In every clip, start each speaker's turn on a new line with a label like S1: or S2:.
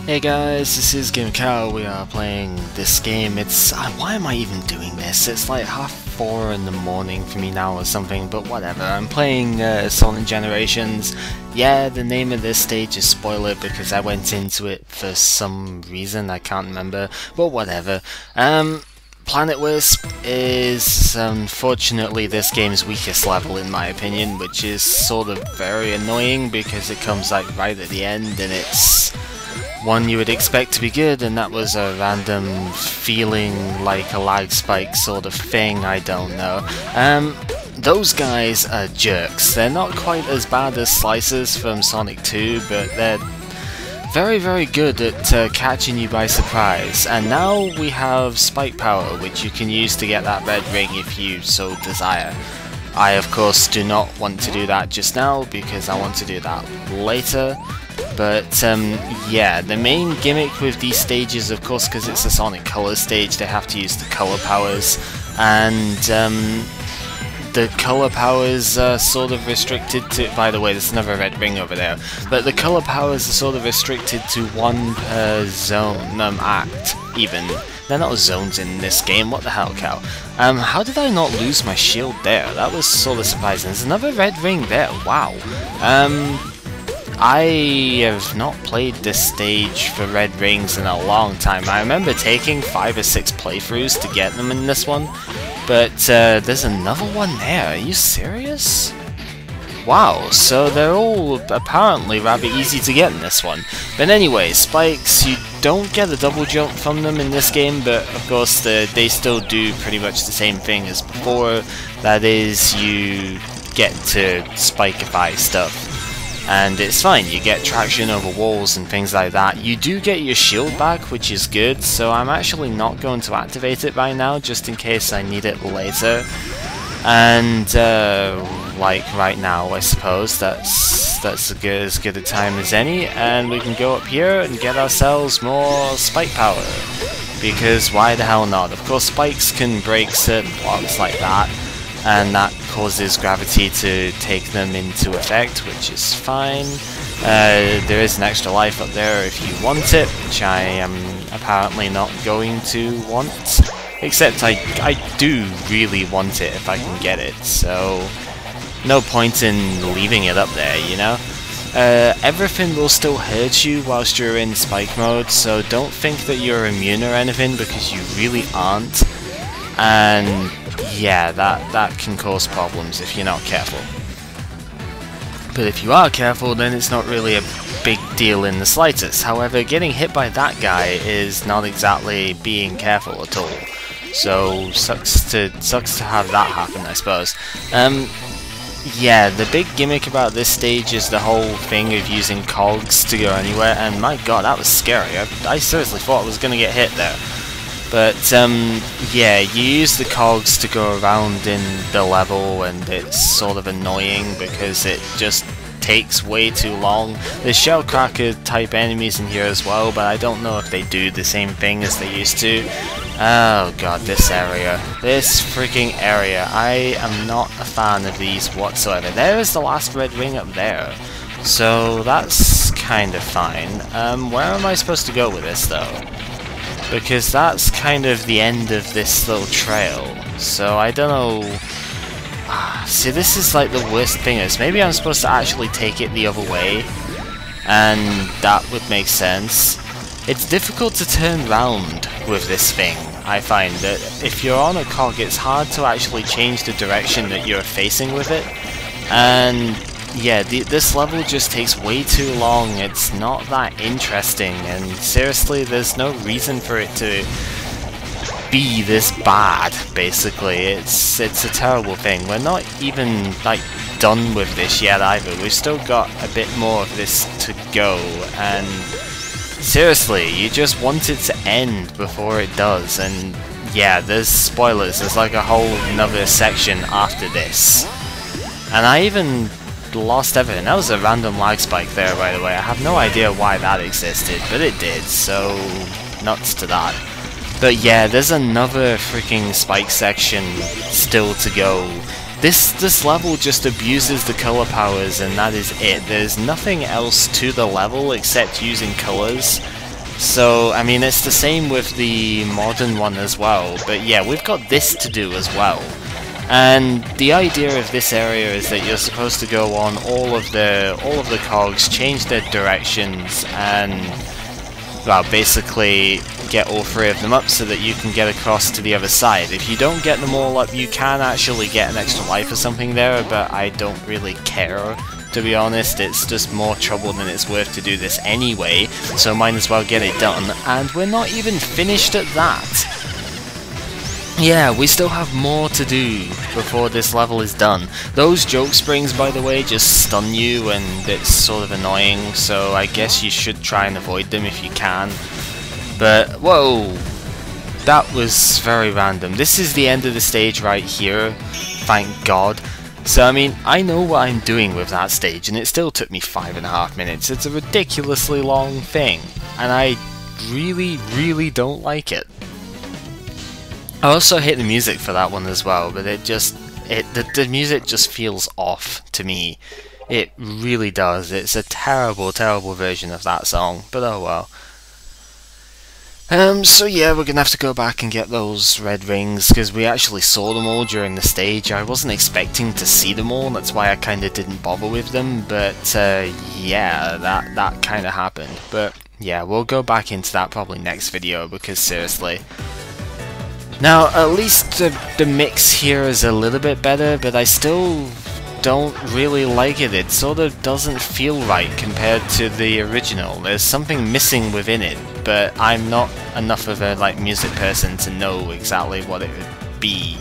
S1: Hey guys, this is GameCow. We are playing this game. It's why am I even doing this? It's like 4:30 in the morning for me now or something, but whatever. I'm playing Sonic Generations. Yeah, the name of this stage is spoiler because I went into it for some reason, I can't remember, but whatever. Planet Wisp is unfortunately this game's weakest level in my opinion, which is sort of very annoying because it comes like right at the end and it's one you would expect to be good, and that was a random feeling like a lag spike sort of thing, I don't know. Those guys are jerks. They're not quite as bad as Slicers from Sonic 2, but they're very, very good at catching you by surprise. And now we have Spike Power, which you can use to get that red ring if you so desire. I, of course, do not want to do that just now, because I want to do that later. But yeah, the main gimmick with these stages, of course, because it's a Sonic Colors stage, they have to use the color powers, and the color powers are sort of restricted to, by the way, there's another red ring over there, but the color powers are sort of restricted to one per zone, act, even. They're not zones in this game, what the hell, cow? How did I not lose my shield there? That was sort of surprising. There's another red ring there, wow. I have not played this stage for red rings in a long time. I remember taking 5 or 6 playthroughs to get them in this one, but there's another one there, are you serious? Wow, so they're all apparently rather easy to get in this one. But anyway, spikes, you don't get a double jump from them in this game, but of course they still do pretty much the same thing as before. That is, you get to spikeify stuff. And it's fine, you get traction over walls and things like that. You do get your shield back, which is good, so I'm actually not going to activate it right now, just in case I need it later. And, like right now, I suppose, that's as good a time as any, and we can go up here and get ourselves more spike power. Because why the hell not? Of course, spikes can break certain blocks like that, and that causes gravity to take them into effect, which is fine. There is an extra life up there if you want it, which I am apparently not going to want. Except I do really want it if I can get it, so no point in leaving it up there, you know? Everything will still hurt you whilst you're in spike mode, so don't think that you're immune or anything, because you really aren't. And yeah, that can cause problems if you're not careful. But if you are careful, then it's not really a big deal in the slightest. However, getting hit by that guy is not exactly being careful at all. So sucks to have that happen, I suppose. Yeah, the big gimmick about this stage is the whole thing of using cogs to go anywhere, and my god, that was scary. I seriously thought I was gonna get hit there. But, yeah, you use the cogs to go around in the level, and it's sort of annoying because it just takes way too long. There's Shellcracker type enemies in here as well, but I don't know if they do the same thing as they used to. Oh god, this area. This freaking area. I am not a fan of these whatsoever. There is the last red ring up there, so that's kind of fine. Where am I supposed to go with this, though? Because that's kind of the end of this little trail, so I don't know. See, this is like the worst thing is, maybe I'm supposed to actually take it the other way, and that would make sense. It's difficult to turn round with this thing. I find that if you're on a cog, it's hard to actually change the direction that you're facing with it, and yeah, this level just takes way too long. It's not that interesting, and seriously, there's no reason for it to be this bad, basically. It's a terrible thing. We're not even, like, done with this yet either. We've still got a bit more of this to go, and seriously, you just want it to end before it does, and yeah, there's spoilers. There's like a whole another section after this. And I even lost everything. That was a random lag spike there, by the way. I have no idea why that existed, but it did, so nuts to that. But yeah, there's another freaking spike section still to go. This level just abuses the color powers, and that is it. There's nothing else to the level except using colors. So, I mean, it's the same with the modern one as well, but yeah, we've got this to do as well. And the idea of this area is that you're supposed to go on all of the cogs, change their directions, and well, basically get all three of them up so that you can get across to the other side. If you don't get them all up, you can actually get an extra life or something there, but I don't really care, to be honest. It's just more trouble than it's worth to do this anyway, so might as well get it done. And we're not even finished at that. Yeah, we still have more to do before this level is done. Those joke springs, by the way, just stun you and it's sort of annoying, so I guess you should try and avoid them if you can. But, whoa! That was very random. This is the end of the stage right here, thank God. So, I mean, I know what I'm doing with that stage, and it still took me 5.5 minutes. It's a ridiculously long thing, and I really, really don't like it. I also hate the music for that one as well, but the music just feels off to me. It really does. It's a terrible, terrible version of that song, but oh well. So yeah, we're gonna have to go back and get those red rings, because we actually saw them all during the stage. I wasn't expecting to see them all, that's why I kinda didn't bother with them, but yeah, that kinda happened. But yeah, we'll go back into that probably next video, because seriously. Now, at least the mix here is a little bit better, but I still don't really like it. It sort of doesn't feel right compared to the original. There's something missing within it, but I'm not enough of a music person to know exactly what it would be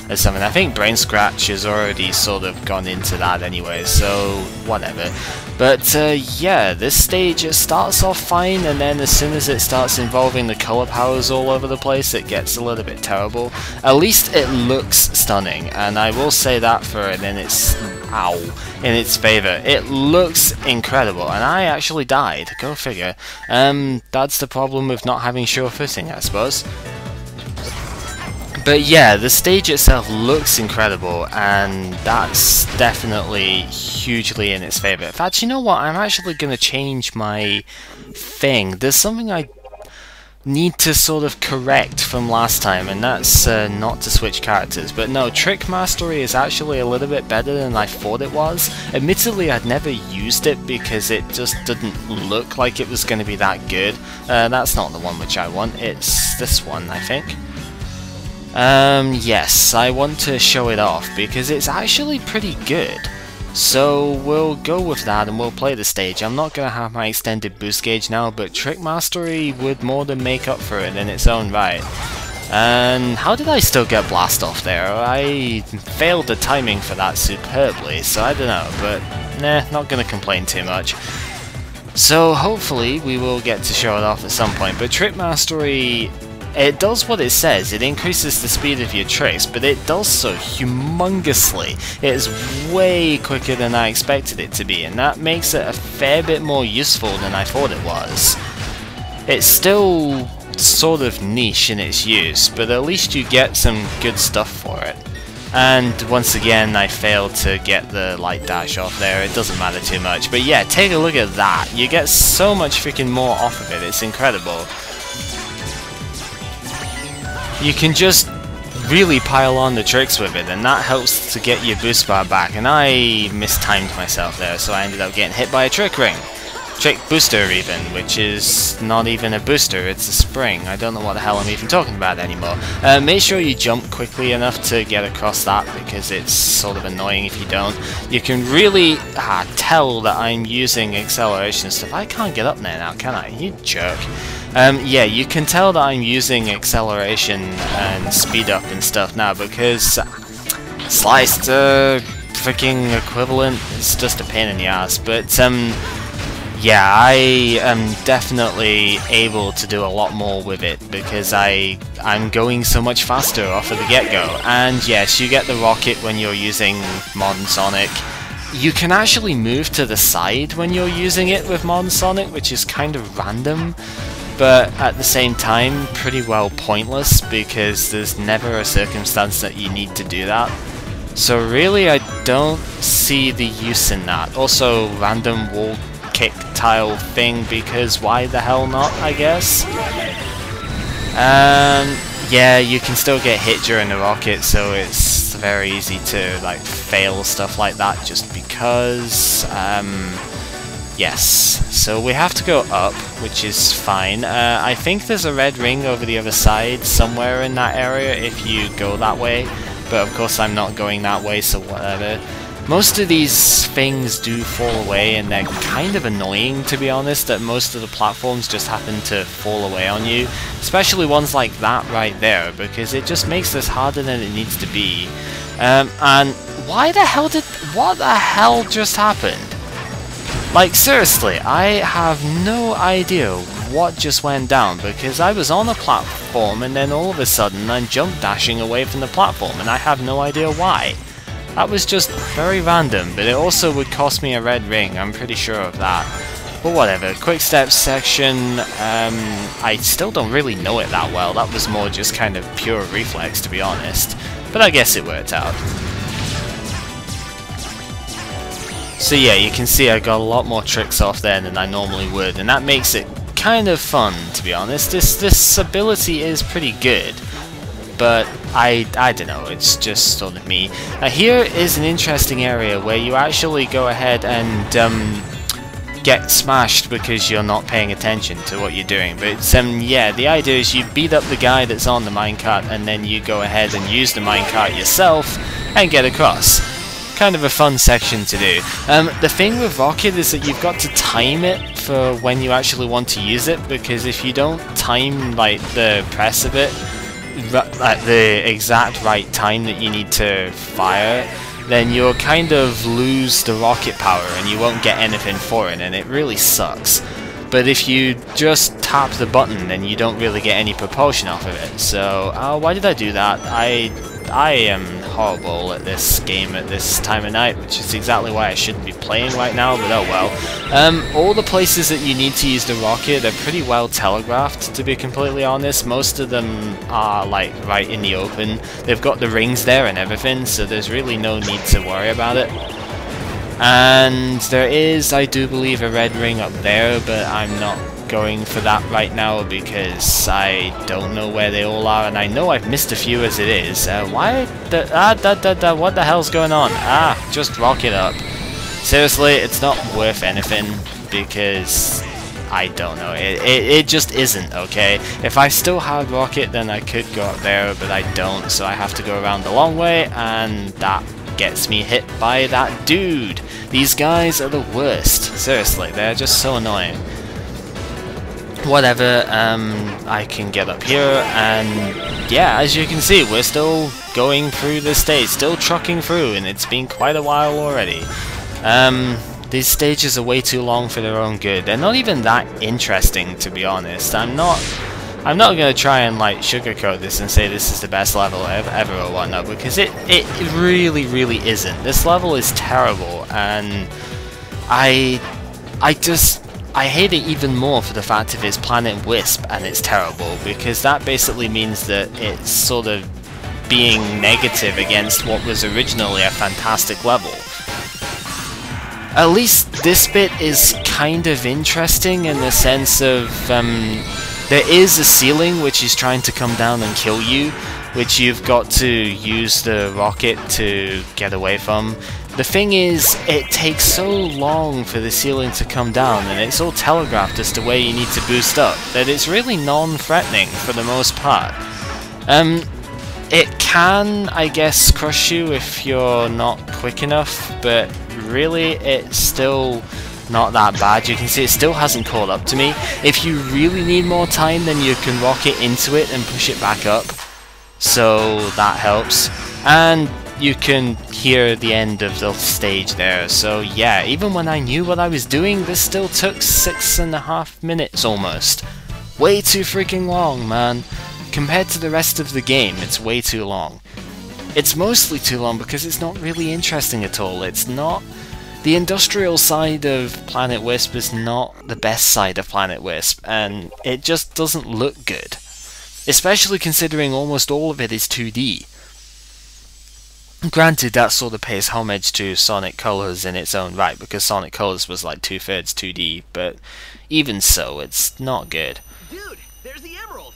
S1: or something. I think Brain Scratch has already sort of gone into that anyway, so whatever. But yeah, this stage, it starts off fine, and then as soon as it starts involving the color powers all over the place, it gets a little bit terrible. At least it looks stunning, and I will say that for it in its favor. It looks incredible, and I actually died. Go figure. That's the problem with not having sure footing, I suppose. But yeah, the stage itself looks incredible, and that's definitely hugely in its favour. In fact, you know what? I'm actually going to change my thing. There's something I need to sort of correct from last time, and that's not to switch characters. But no, Trick Mastery is actually a little bit better than I thought it was. Admittedly, I'd never used it because it just didn't look like it was going to be that good. That's not the one which I want. It's this one, I think. Yes, I want to show it off because it's actually pretty good. So we'll go with that and we'll play the stage. I'm not going to have my extended boost gauge now, but Trick Mastery would more than make up for it in its own right. And how did I still get Blast Off there? I failed the timing for that superbly, so I don't know, but nah, not going to complain too much. So hopefully we will get to show it off at some point, but Trick Mastery, it does what it says. It increases the speed of your tricks, but it does so humongously. It is way quicker than I expected it to be, and that makes it a fair bit more useful than I thought it was. It's still sort of niche in its use, but at least you get some good stuff for it. And once again, I failed to get the light dash off there. It doesn't matter too much, but yeah, take a look at that. You get so much freaking more off of it. It's incredible. You can just really pile on the tricks with it, and that helps to get your boost bar back. And I mistimed myself there, so I ended up getting hit by a trick ring. Trick booster even, which is not even a booster, it's a spring. I don't know what the hell I'm even talking about anymore. Make sure you jump quickly enough to get across that, because it's sort of annoying if you don't. You can really tell that I'm using acceleration stuff. I can't get up there now, can I? You jerk. Yeah, you can tell that I'm using acceleration and speed up and stuff now, because sliced freaking equivalent is just a pain in the ass. But yeah, I am definitely able to do a lot more with it because I'm going so much faster off of the get-go. And yes, you get the rocket when you're using Modern Sonic. You can actually move to the side when you're using it with Modern Sonic, which is kind of random, but at the same time pretty well pointless because there's never a circumstance that you need to do that. So really I don't see the use in that. Also, random wall kick tile thing, because why the hell not, I guess? Yeah, you can still get hit during the rocket, so it's very easy to like fail stuff like that just because. Yes, so we have to go up, which is fine. I think there's a red ring over the other side somewhere in that area if you go that way, but of course I'm not going that way, so whatever. Most of these things do fall away, and they're kind of annoying, to be honest, that most of the platforms just happen to fall away on you, especially ones like that right there, because it just makes this harder than it needs to be. And what the hell just happened? Like, seriously, I have no idea what just went down, because I was on a platform and then all of a sudden I'm jump dashing away from the platform and I have no idea why. That was just very random, but it also would cost me a red ring, I'm pretty sure of that. But whatever, quick steps section, I still don't really know it that well, that was more just kind of pure reflex to be honest, but I guess it worked out. So yeah, you can see I got a lot more tricks off there than I normally would, and that makes it kind of fun, to be honest. This ability is pretty good, but I don't know, it's just sort of me. Here is an interesting area where you actually go ahead and get smashed because you're not paying attention to what you're doing. But yeah, the idea is you beat up the guy that's on the minecart and then you go ahead and use the minecart yourself and get across. Kind of a fun section to do. The thing with Rocket is that you've got to time it for when you actually want to use it, because if you don't time like the press of it at the exact right time that you need to fire, then you'll kind of lose the rocket power and you won't get anything for it, and it really sucks. But if you just tap the button, then you don't really get any propulsion off of it. So, why did I do that? I am horrible at this game at this time of night, which is exactly why I shouldn't be playing right now, but oh well. All the places that you need to use the rocket are pretty well telegraphed, to be completely honest. Most of them are like right in the open. They've got the rings there and everything, so there's really no need to worry about it. And there is, I do believe, a red ring up there, but I'm not going for that right now because I don't know where they all are, and I know I've missed a few as it is. What the hell's going on? Just rocket up. Seriously, it's not worth anything because I don't know. It just isn't, okay? If I still had rocket, then I could go up there, but I don't, so I have to go around the long way, and that gets me hit by that dude. These guys are the worst. Seriously, they're just so annoying. Whatever, I can get up here, and yeah, as you can see, we're still going through this stage, still trucking through, and it's been quite a while already. These stages are way too long for their own good. They're not even that interesting, to be honest. I'm not gonna try and like sugarcoat this and say this is the best level ever or whatnot, because it really isn't. This level is terrible, and I hate it even more for the fact of it's Planet Wisp and it's terrible, because that basically means that it's sort of being negative against what was originally a fantastic level. At least this bit is kind of interesting in the sense of there is a ceiling which is trying to come down and kill you, which you've got to use the rocket to get away from. The thing is, it takes so long for the ceiling to come down, and it's all telegraphed as to where you need to boost up, that it's really non-threatening for the most part. It can, I guess, crush you if you're not quick enough, but really, it's still not that bad. You can see it still hasn't caught up to me. If you really need more time, then you can rocket into it and push it back up, so that helps. And you can hear the end of the stage there, so yeah, even when I knew what I was doing, this still took 6.5 minutes almost. Way too freaking long, man. Compared to the rest of the game, it's way too long. It's mostly too long because it's not really interesting at all. It's not... The industrial side of Planet Wisp is not the best side of Planet Wisp, and it just doesn't look good. Especially considering almost all of it is 2D. Granted, that sort of pays homage to Sonic Colors in its own right, because Sonic Colors was like 2/3 2D, but even so, it's not good.
S2: Dude, there's the emerald.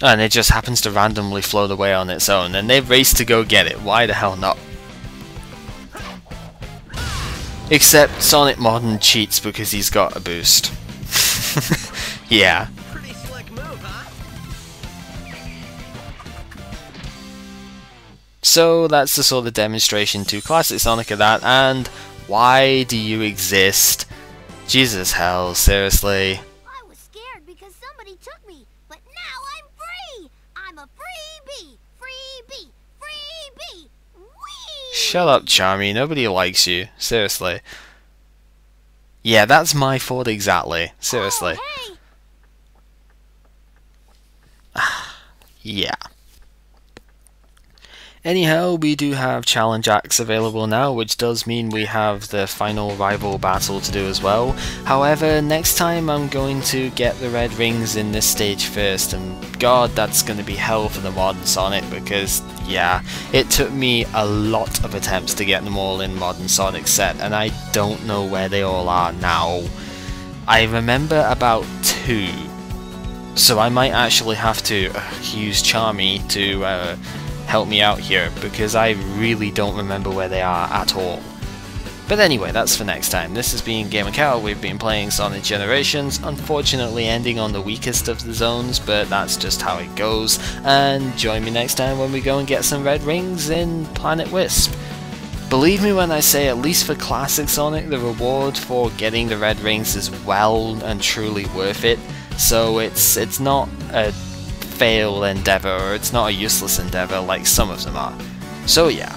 S1: And it just happens to randomly float away on its own, and they race to go get it. Why the hell not? Except Sonic Modern cheats because he's got a boost. Yeah.
S2: Pretty slick move, huh?
S1: So that's the sort of demonstration to Classic Sonic of that, and why do you exist? Jesus hell, seriously.
S3: I was scared because somebody took me, but now I'm free! I'm a freebie! Freebie! Freebie! Whee!
S1: Shut up, Charmy, nobody likes you. Seriously. Yeah, that's my fault exactly. Seriously.
S3: Oh, hey!
S1: Yeah. Anyhow, we do have challenge acts available now, which does mean we have the final rival battle to do as well. However, next time I'm going to get the red rings in this stage first, and god, that's going to be hell for the modern Sonic, because, yeah, it took me a lot of attempts to get them all in Modern Sonic set, and I don't know where they all are now. I remember about 2, so I might actually have to use Charmy to help me out here, because I really don't remember where they are at all. But anyway, that's for next time. This has been Gamer Cow. We've been playing Sonic Generations, unfortunately ending on the weakest of the zones, but that's just how it goes. And join me next time when we go and get some red rings in Planet Wisp. Believe me when I say, at least for Classic Sonic, the reward for getting the red rings is well and truly worth it. So it's not a failed endeavor, or it's not a useless endeavor like some of them are. So yeah,